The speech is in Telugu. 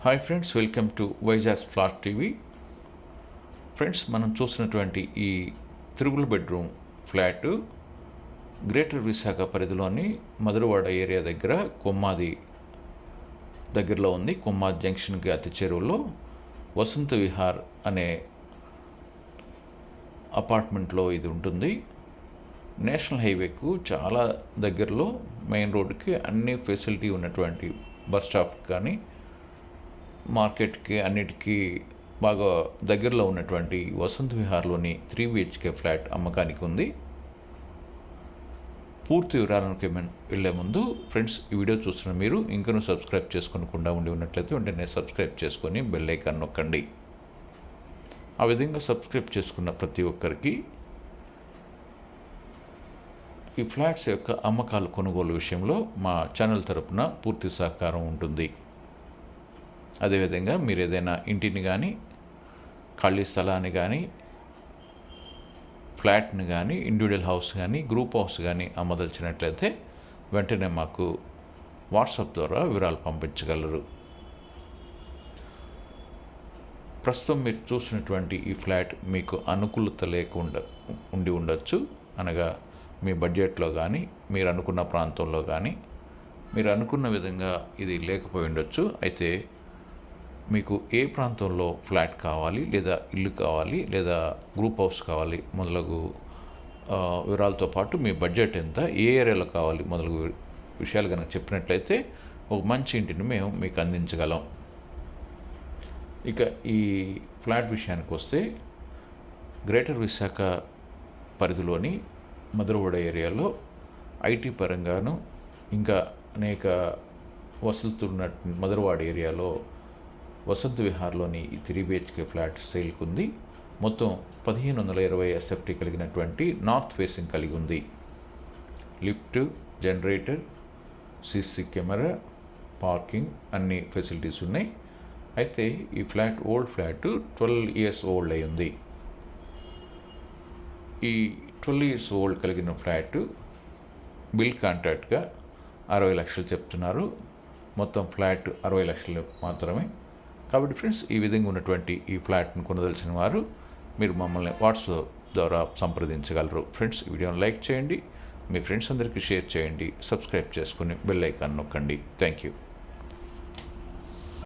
Hi friends, welcome to Vizag flat TV. Friends, మనం చూసినటువంటి ఈ triple bedroom flat greater Visakha పరిధిలోని మధురవాడ ఏరియా దగ్గర కొమ్మాది దగ్గరలో ఉంది. కొమ్మాది జంక్షన్కి అతి చెరువులో వసంత విహార్ అనే అపార్ట్మెంట్లో ఇది ఉంటుంది. నేషనల్ హైవేకు చాలా దగ్గరలో, మెయిన్ రోడ్డుకి అన్ని ఫెసిలిటీ ఉన్నటువంటి బస్ స్టాప్ కానీ మార్కెట్కి అన్నిటికీ బాగా దగ్గరలో ఉన్నటువంటి వసంత విహార్లోని 3 BHK ఫ్లాట్ అమ్మకానికి ఉంది. పూర్తి వివరాలకు వెళ్ళే ముందు ఫ్రెండ్స్, ఈ వీడియో చూస్తున్న మీరు ఇంకనూ సబ్స్క్రైబ్ చేసుకోకుండా ఉన్నట్లయితే వెంటనే సబ్స్క్రైబ్ చేసుకొని బెల్ ఐకాన్ నొక్కండి. ఆ విధంగా సబ్స్క్రైబ్ చేసుకున్న ప్రతి ఒక్కరికి ఈ ఫ్లాట్స్ యొక్క అమ్మకాలు కొనుగోలు విషయంలో మా ఛానల్ తరపున పూర్తి సహకారం ఉంటుంది. అదేవిధంగా మీరు ఏదైనా ఇంటిని కానీ, ఖాళీ స్థలాన్ని కానీ, ఫ్లాట్ని కానీ, ఇండివిజువల్ హౌస్ కానీ, గ్రూప్ హౌస్ కానీ అమ్మదలిచినట్లయితే వెంటనే మాకు వాట్సాప్ ద్వారా వివరాలు పంపించగలరు. ప్రస్తుతం మీరు చూసినటువంటి ఈ ఫ్లాట్ మీకు అనుకూలత లేకుండా ఉండొచ్చు. అనగా మీ బడ్జెట్లో కానీ, మీరు అనుకున్న ప్రాంతంలో కానీ, మీరు అనుకున్న విధంగా ఇది లేకపోయి ఉండొచ్చు. అయితే మీకు ఏ ప్రాంతంలో ఫ్లాట్ కావాలి, లేదా ఇల్లు కావాలి, లేదా గ్రూప్ హౌస్ కావాలి మొదలగు వివరాలతో పాటు మీ బడ్జెట్ ఎంత, ఏ ఏరియాలో కావాలి మొదలగు విషయాలు కనుక చెప్పినట్లయితే ఒక మంచి ఇంటిని మేము మీకు అందించగలం. ఇక ఈ ఫ్లాట్ విషయానికి వస్తే, గ్రేటర్ విశాఖ పరిధిలోని మధురవాడ ఏరియాలో ఐటీ పరంగాను ఇంకా అనేక వసతులున్న మధురవాడ ఏరియాలో వసంత విహార్లోని 3 BHK ఫ్లాట్ సేల్కి ఉంది. మొత్తం 1520 SFT కలిగినటువంటి నార్త్ ఫేసింగ్ కలిగి ఉంది. Lift, generator, CC camera, parking అన్ని ఫెసిలిటీస్ ఉన్నాయి. అయితే ఈ flat old flat 12 years old అయి ఉంది. ఈ 12 years ఓల్డ్ కలిగిన ఫ్లాట్ బిల్ కాంట్రాక్ట్గా 60 లక్షలు చెప్తున్నారు. మొత్తం ఫ్లాట్ 60 లక్షలు మాత్రమే. కాబట్టి ఫ్రెండ్స్, ఈ విధంగా ఉన్నటువంటి ఈ ఫ్లాట్ను కొనదలిచిన వారు మీరు మమ్మల్ని వాట్సాప్ ద్వారా సంప్రదించగలరు. ఫ్రెండ్స్, ఈ వీడియోని లైక్ చేయండి, మీ ఫ్రెండ్స్ అందరికీ షేర్ చేయండి, సబ్స్క్రైబ్ చేసుకుని బెల్ ఐకాన్ నొక్కండి. Thank you.